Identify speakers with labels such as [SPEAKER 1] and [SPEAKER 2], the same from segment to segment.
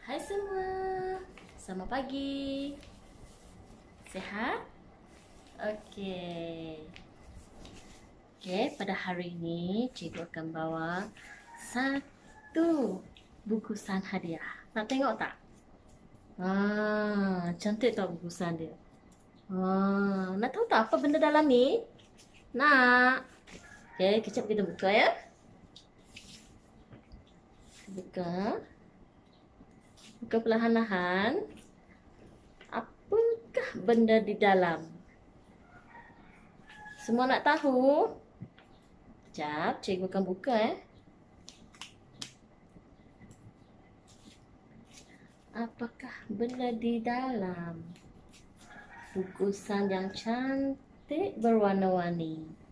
[SPEAKER 1] Hai semua, selamat pagi. Sehat? Okey. Pada hari ini cikgu akan bawa satu bungkusan hadiah. Nak tengok tak? Cantik tak bungkusan dia? Nak tahu tak apa benda dalam ni? Nak? Kejap kita buka ya. Buka. Buka perlahan-lahan. Apakah benda di dalam? Semua nak tahu? Sekejap, cikgu akan buka Apakah benda di dalam? Bungkusan yang cantik berwarna-warni.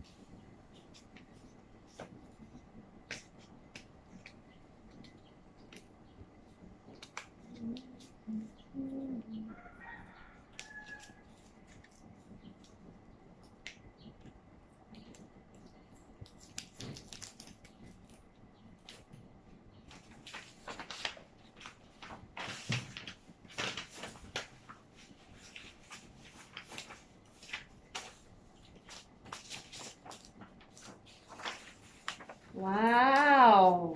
[SPEAKER 1] Wow,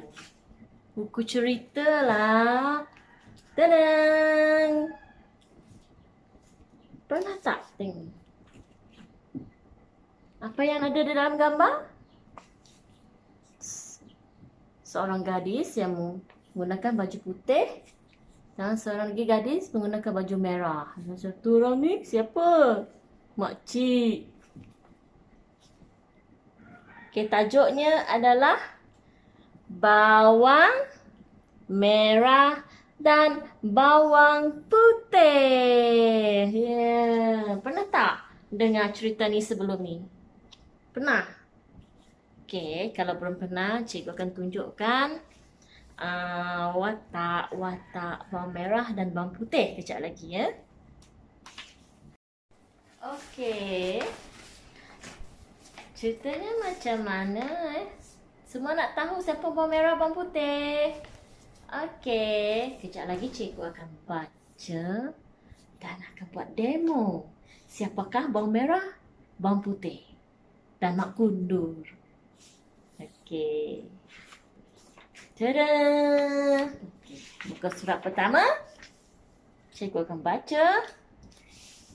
[SPEAKER 1] buku cerita lah. Tadang! Pernah tak tengok? Apa yang ada di dalam gambar? Seorang gadis yang menggunakan baju putih dan seorang lagi gadis menggunakan baju merah. Dan satu orang ni siapa? Makcik. Tajuknya adalah bawang merah dan bawang putih. Pernah tak dengar cerita ni sebelum ni? Pernah? Kalau belum pernah, cikgu akan tunjukkan watak bawang merah dan bawang putih kejap lagi ya. Ceritanya macam mana Semua nak tahu siapa bawang merah, bawang putih? Kejap lagi cikgu akan baca dan akan buat demo. Siapakah bawang merah, bawang putih dan mak kundur? Tada! Buka surat pertama. Cikgu akan baca.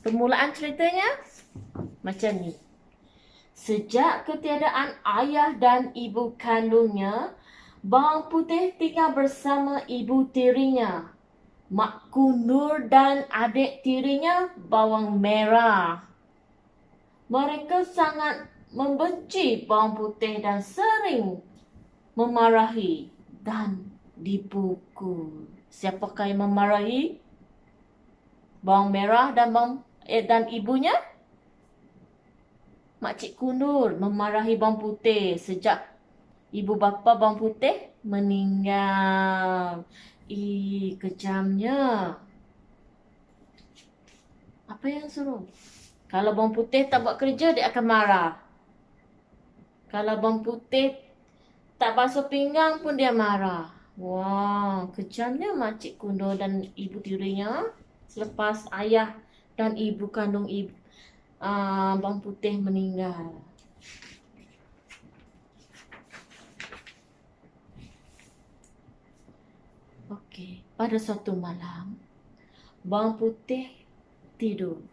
[SPEAKER 1] Permulaan ceritanya macam ni. Sejak ketiadaan ayah dan ibu kandungnya, bawang putih tinggal bersama ibu tirinya, mak kundur dan adik tirinya bawang merah. Mereka sangat membenci bawang putih dan sering memarahi dan dipukul. Siapakah yang memarahi bawang merah dan ibunya? Makcik kundur memarahi bawang putih sejak ibu bapa bawang putih meninggal. Kejamnya. Apa yang suruh? Kalau bawang putih tak buat kerja, dia akan marah. Kalau bawang putih tak basuh pinggang pun dia marah. Wah, kejamnya makcik kundur dan ibu tirinya selepas ayah dan ibu kandung bawang putih meninggal. Pada suatu malam, bawang putih tidur.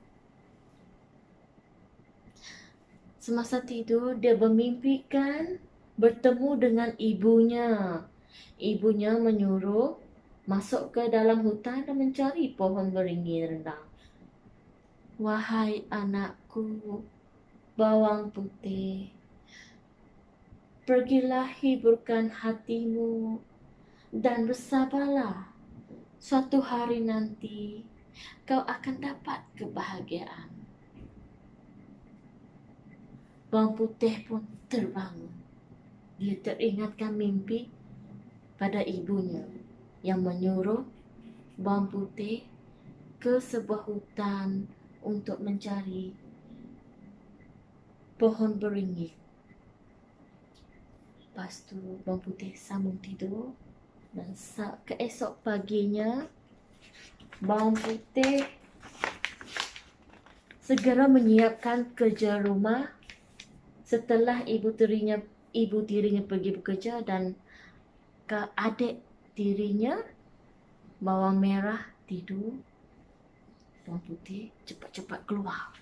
[SPEAKER 1] Semasa tidur, dia bermimpikan bertemu dengan ibunya. Ibunya menyuruh masuk ke dalam hutan dan mencari pohon beringin rendang. Wahai anakku, bawang putih, pergilah hiburkan hatimu dan bersabarlah. Suatu hari nanti kau akan dapat kebahagiaan. Bawang putih pun terbangun. Dia teringatkan mimpi pada ibunya yang menyuruh bawang putih ke sebuah hutan untuk mencari pohon beringin. Lepas tu bawang putih sambung tidur dan keesok paginya Bawang putih segera menyiapkan kerja rumah setelah ibu tirinya pergi bekerja dan ke adik tirinya. Bawang merah tidur, bawang putih cepat-cepat keluar.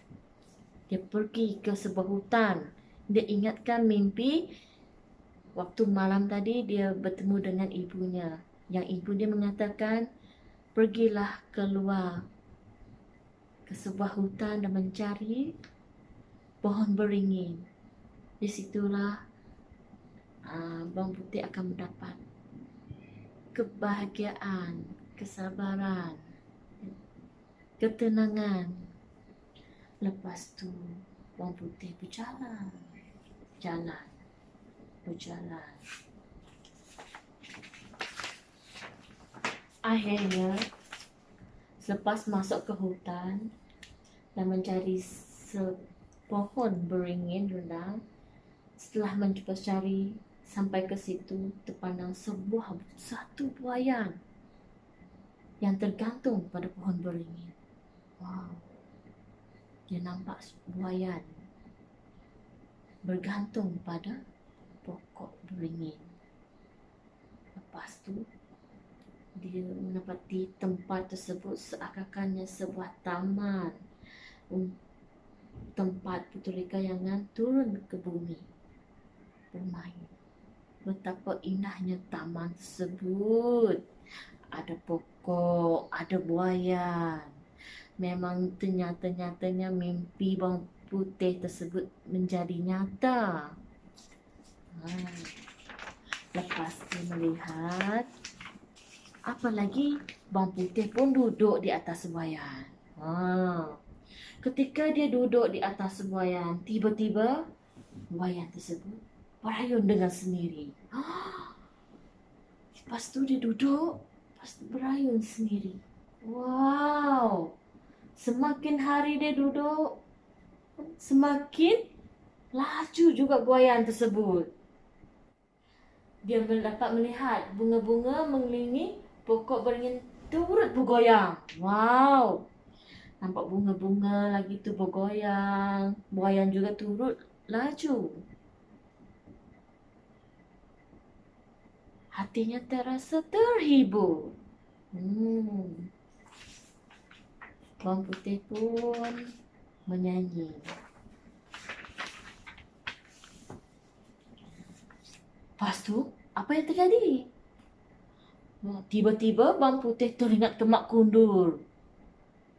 [SPEAKER 1] Dia pergi ke sebuah hutan. Dia ingatkan mimpi waktu malam tadi dia bertemu dengan ibunya. Yang ibu dia mengatakan, pergilah keluar ke sebuah hutan dan mencari pohon beringin. Di situlah bawang putih akan mendapat kebahagiaan, kesabaran, ketenangan. Lepas tu bawang putih berjalan, berjalan. Akhirnya, selepas masuk ke hutan dan mencari pohon beringin rendang, setelah mencoba cari sampai ke situ, terpandang satu buayan yang tergantung pada pohon beringin. Wow, dia nampak buayan bergantung pada pokok beringin. Lepas tu dia mendapati tempat tersebut seakan-akannya sebuah taman, tempat Puteri Kayangan turun ke bumi bermain. Betapa indahnya taman tersebut. Ada pokok, ada buayan. Memang ternyata-nyatanya mimpi bawang putih tersebut menjadi nyata. Lepas dia melihat, apalagi bawang putih pun duduk di atas buayan. Ketika dia duduk di atas buayan, tiba-tiba buayan tersebut berayun dengan sendiri. Lepas tu dia duduk, lepas tu berayun sendiri. Wow! Semakin hari dia duduk, semakin laju juga buayan tersebut. Dia dapat melihat bunga-bunga mengelilingi pokok beringin turut bergoyang. Wow! Nampak bunga-bunga lagi tu bergoyang. Buayan juga turut laju. Hatinya terasa terhibur. Bawang putih pun menyanyi. Lepas tu, apa yang terjadi? Tiba-tiba bawang putih teringat kemak kundur.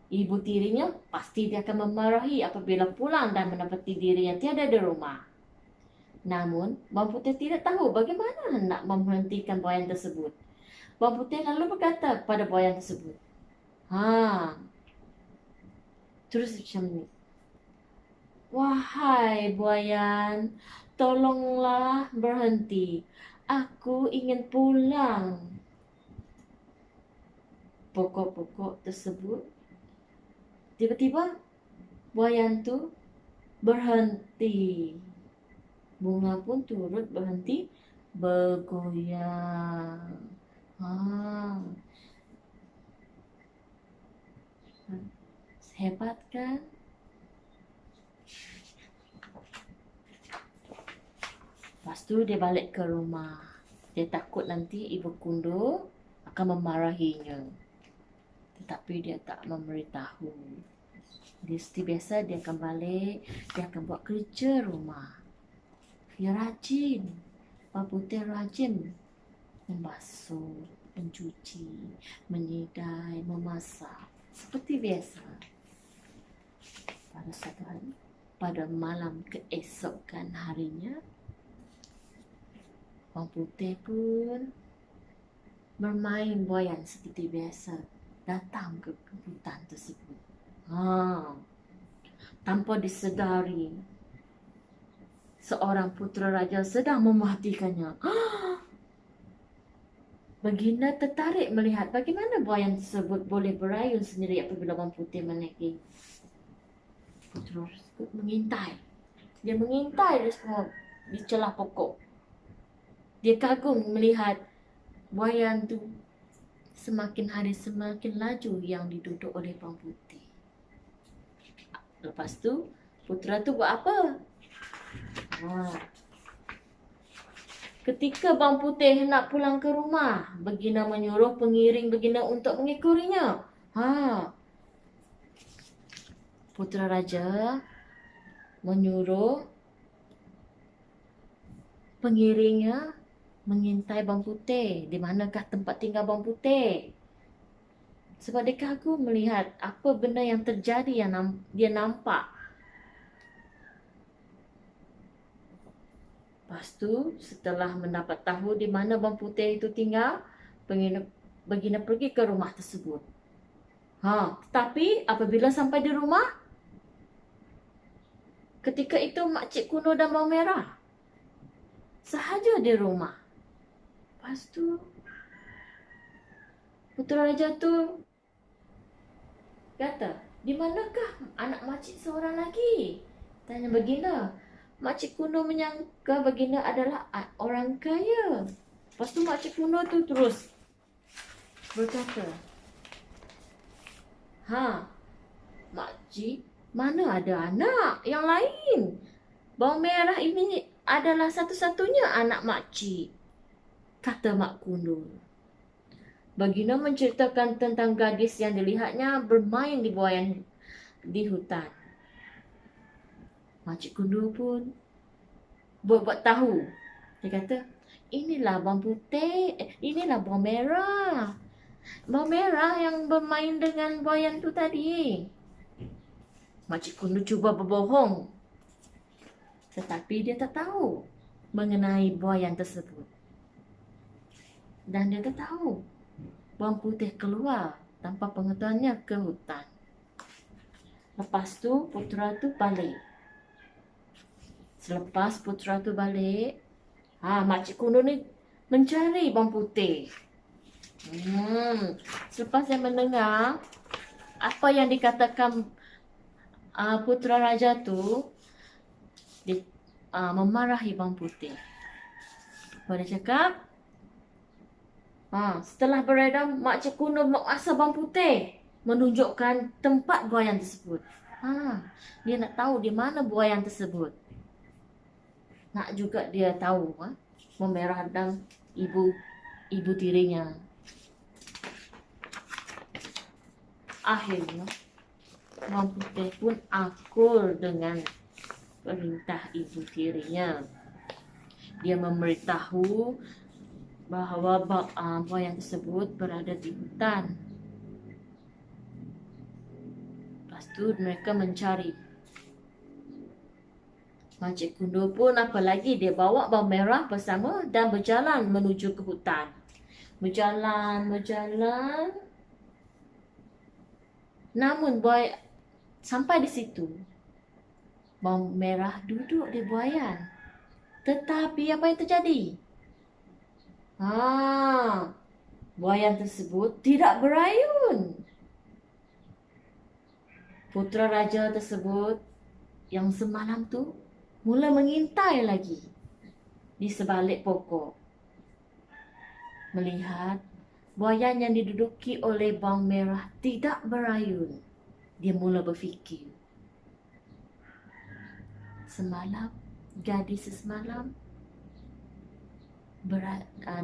[SPEAKER 1] Ibu tirinya pasti dia akan memarahi apabila pulang dan mendapati dirinya tiada di rumah. Namun, bawang putih tidak tahu bagaimana nak menghentikan buayan tersebut. Bawang putih lalu berkata kepada buayan tersebut, terus macam ni. Wahai buayan, tolonglah berhenti. Aku ingin pulang. Pokok-pokok tersebut, tiba-tiba buayan tu berhenti. Bunga pun turut berhenti bergoyang. Hebat kan? Lepas tu dia balik ke rumah. Dia takut nanti ibu kundur akan memarahinya. Tetapi dia tak memberitahu. Dia seperti biasa, dia akan balik, dia akan buat kerja rumah. Dia rajin. Bawang putih rajin membasuh, mencuci, menyidai, memasak. Seperti biasa. Pada satu hari, pada malam keesokan harinya, bawang putih pun bermain buayan seperti biasa. Datang ke hutan tersebut. Tanpa disedari, seorang putera raja sedang memerhatikannya. Baginda tertarik melihat bagaimana buayan tersebut boleh berayun sendiri apabila bawang putih menaiki. Putera tersebut mengintai. Dia mengintai di celah pokok. Dia kagum melihat buayan tu semakin hari semakin laju yang diduduk oleh bawang putih. Lepas tu, putera tu buat apa? Ketika bawang putih nak pulang ke rumah, Baginda menyuruh pengiring Baginda untuk mengikutinya. Putera raja menyuruh pengiringnya mengintai bawang putih. Di manakah tempat tinggal bawang putih? Sebab dia kagum melihat apa benda yang terjadi yang dia nampak. Lepas tu, setelah mendapat tahu di mana bawang putih itu tinggal, Baginda pergi ke rumah tersebut. Tetapi apabila sampai di rumah, ketika itu makcik kuno dan bawang merah sahaja di rumah. Lepas tu, putera raja tu kata, di manakah anak makcik seorang lagi? Tanya Baginda. Makcik kuno menyangka Baginda adalah orang kaya. Lepas tu makcik kuno tu terus berkata, makcik, mana ada anak yang lain? Bawang merah ini adalah satu-satunya anak makcik, kata mak kuno. Baginda menceritakan tentang gadis yang dilihatnya bermain di buaian di hutan. Makcik kuno pun buat tahu. Dia kata, inilah bawang putih, inilah bawang merah. Bawang merah yang bermain dengan buaian tu tadi. Makcik kuno cuba berbohong, tetapi dia tak tahu mengenai buaian tersebut. Dan dia tak tahu bawang putih keluar tanpa pengetahuannya ke hutan. Lepas tu putera tu balik. Selepas putera tu balik, makcik kuno ni mencari bawang putih. Selepas dia mendengar apa yang dikatakan putera raja tu, dia memarahi bawang putih. Dia cakap, setelah beredar, makcik kuno mengasah bawang putih menunjukkan tempat buaian tersebut. Dia nak tahu di mana buaian tersebut. Nak juga dia tahu memerah dan ibu tirinya. Akhirnya bawang putih pun akur dengan perintah ibu tirinya. Dia memberitahu bahawa buaian tersebut berada di hutan. Lepas tu mereka mencari. Makcik kuno pun apalagi dia bawa bawang merah bersama dan berjalan menuju ke hutan. Berjalan. Namun sampai di situ, bawang merah duduk di buaian. Tetapi apa yang terjadi? Buaian tersebut tidak berayun. Putera raja tersebut yang semalam tu mula mengintai lagi di sebalik pokok. Melihat buaian yang diduduki oleh bawang merah tidak berayun, dia mula berfikir, semalam gadis semalam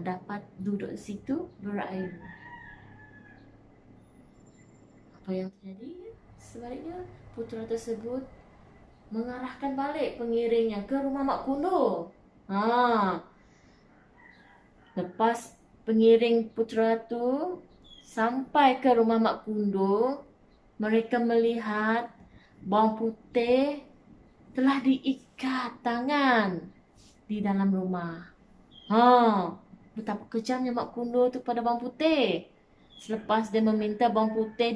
[SPEAKER 1] dapat duduk di situ berayun. Apa yang terjadi? Sebaliknya, putera tersebut mengarahkan balik pengiringnya ke rumah mak kuno. Lepas pengiring putera tu sampai ke rumah mak kuno, mereka melihat bawang putih telah diikat tangan di dalam rumah. Betapa kejamnya mak kuno tu pada bawang putih. Selepas dia meminta bawang putih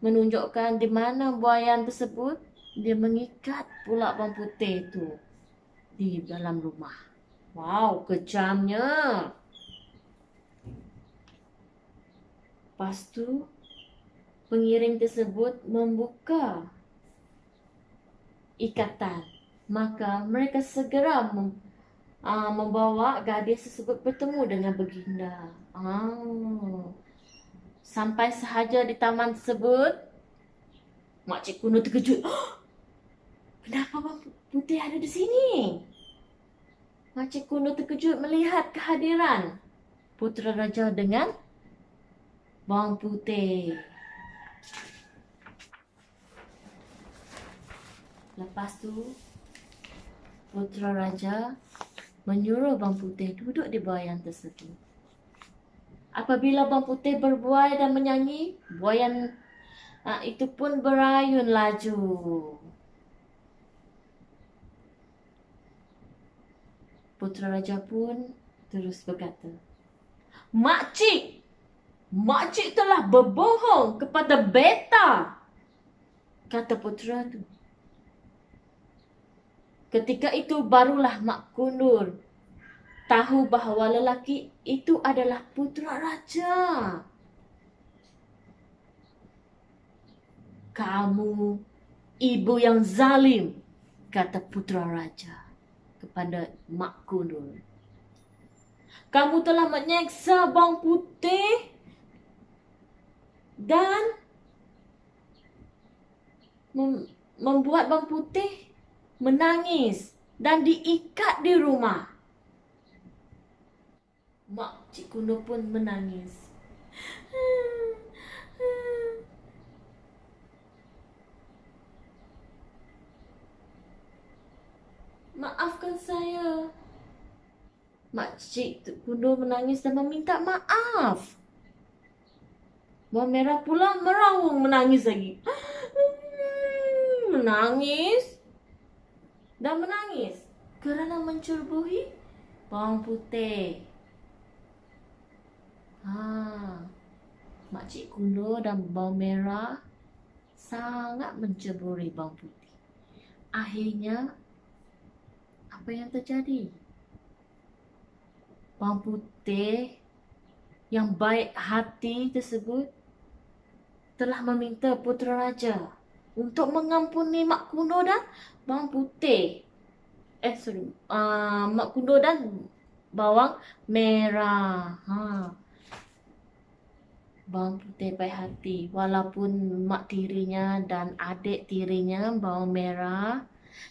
[SPEAKER 1] menunjukkan di mana buaian tersebut, dia mengikat pula bawang putih tu di dalam rumah. Wow, kejamnya. Lepas tu pengiring tersebut membuka ikatan. Maka mereka segera membawa gadis tersebut bertemu dengan Baginda. Sampai sahaja di taman tersebut, Makcik Kuno terkejut. Kenapa Bang Putih ada di sini? Makcik Kuno terkejut melihat kehadiran Putera Raja dengan Bawang Putih. Lepas tu, Putera Raja menyuruh Bawang Putih duduk di buaian tersebut. Apabila Bawang Putih berbuai dan menyanyi, buaian itu pun berayun laju. Putera Raja pun terus berkata, Makcik! Makcik telah berbohong kepada beta, kata putera tu. Ketika itu barulah Mak Kundur tahu bahawa lelaki itu adalah putera raja. Kamu ibu yang zalim, kata putera raja kepada Mak Kundur. Kamu telah menyeksa Bawang Putih dan membuat Bawang Putih menangis dan diikat di rumah. Makcik Kuno pun menangis. Maafkan saya. Makcik Kuno menangis dan meminta maaf. Bawang Merah pula meraung menangis lagi. Menangis dan menangis kerana mencerobohi Bawang Putih. Makcik Kuno dan Bawang Merah sangat menceburi Bawang Putih. Akhirnya, apa yang terjadi? Bawang Putih yang baik hati tersebut telah meminta Putera Raja untuk mengampuni Mak Kuno dan Bawang Putih. Mak Kuno dan Bawang Merah. Bawang Putih baik hati, walaupun mak tirinya dan adik tirinya Bawang Merah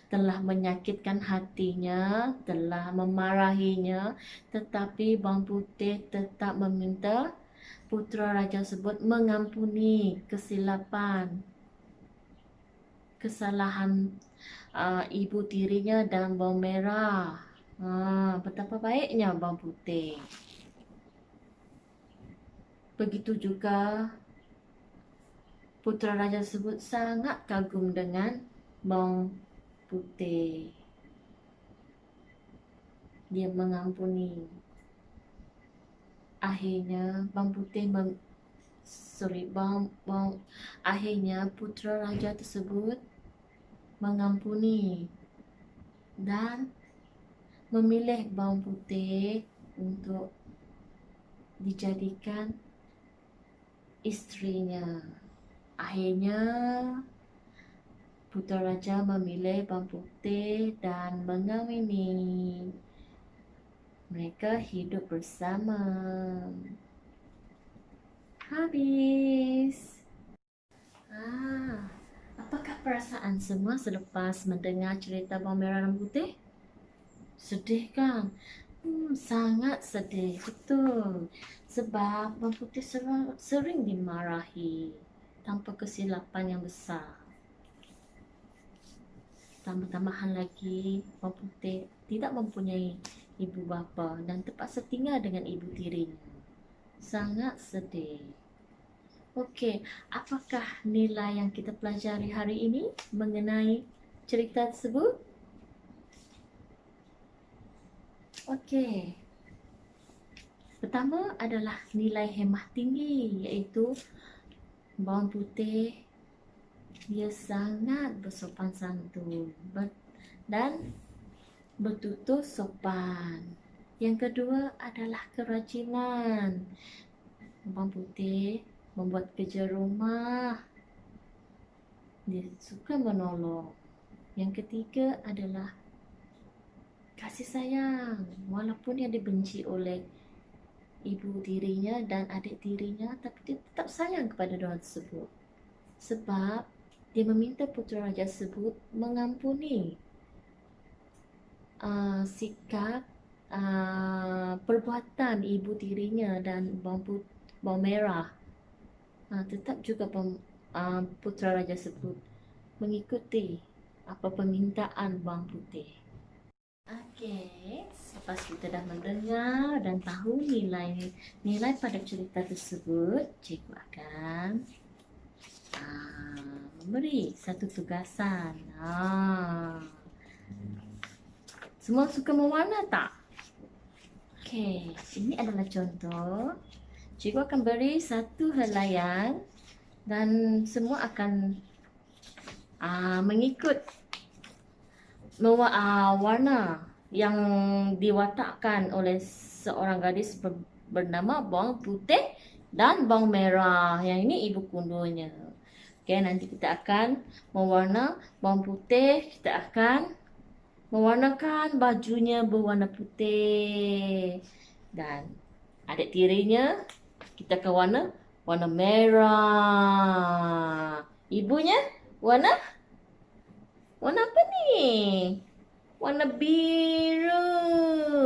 [SPEAKER 1] telah menyakitkan hatinya, telah memarahinya, tetapi Bawang Putih tetap meminta putera raja tersebut mengampuni kesalahan ibu tirinya dan Bawang Merah. Betapa baiknya Bawang Putih. Begitu juga putera raja tersebut sangat kagum dengan Bawang Putih. Dia mengampuni. Akhirnya Bawang Putih akhirnya putera raja tersebut mengampuni dan memilih Bawang Putih untuk dijadikan istrinya. Akhirnya putera raja memilih Bawang Putih dan mengawini. Mereka hidup bersama. Habis. Apakah perasaan semua selepas mendengar cerita Bawang Merah dan Putih? Sedih kan? Sangat sedih, betul. Sebab Bawang Putih sering dimarahi tanpa kesilapan yang besar. Tambah-tambahan lagi, Bawang Putih tidak mempunyai ibu bapa dan terpaksa tinggal dengan ibu tirinya. Sangat sedih. Okey, apakah nilai yang kita pelajari hari ini mengenai cerita tersebut? Okey. Pertama adalah nilai hemah tinggi, iaitu Bawang Putih dia sangat bersopan santun dan bertutur sopan. Yang kedua adalah kerajinan. Bawang Putih membuat kerja rumah. Dia suka menolong. Yang ketiga adalah kasih sayang. Walaupun yang dibenci oleh ibu tirinya dan adik tirinya, tapi dia tetap sayang kepada dua orang tersebut. Sebab dia meminta putera raja tersebut mengampuni sikap perbuatan ibu tirinya dan bawang merah. Tetap juga putera raja tersebut mengikuti apa permintaan bawang putih. Okey, selepas kita dah mendengar dan tahu nilai pada cerita tersebut, cikgu akan memberi satu tugasan. Semua suka mewarna tak? Okey, ini adalah contoh. Cikgu akan beri satu helaian dan semua akan mengikut warna yang diwatakkan oleh seorang gadis bernama bawang putih dan bawang merah. Yang ini ibu kundunya. Okey, nanti kita akan mewarna bawang putih. Kita akan mewarnakan bajunya berwarna putih. Dan adik tirinya kita akan warna merah. Ibunya warna apa ni? Warna biru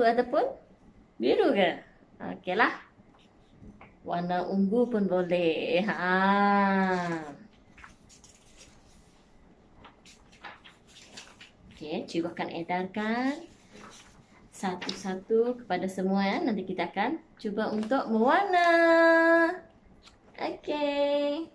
[SPEAKER 1] ataupun biru ke? Okeylah. Warna ungu pun boleh. Okey, cikgu akan edarkan satu-satu kepada semua ya. Nanti kita akan cuba untuk mewarna. Okey.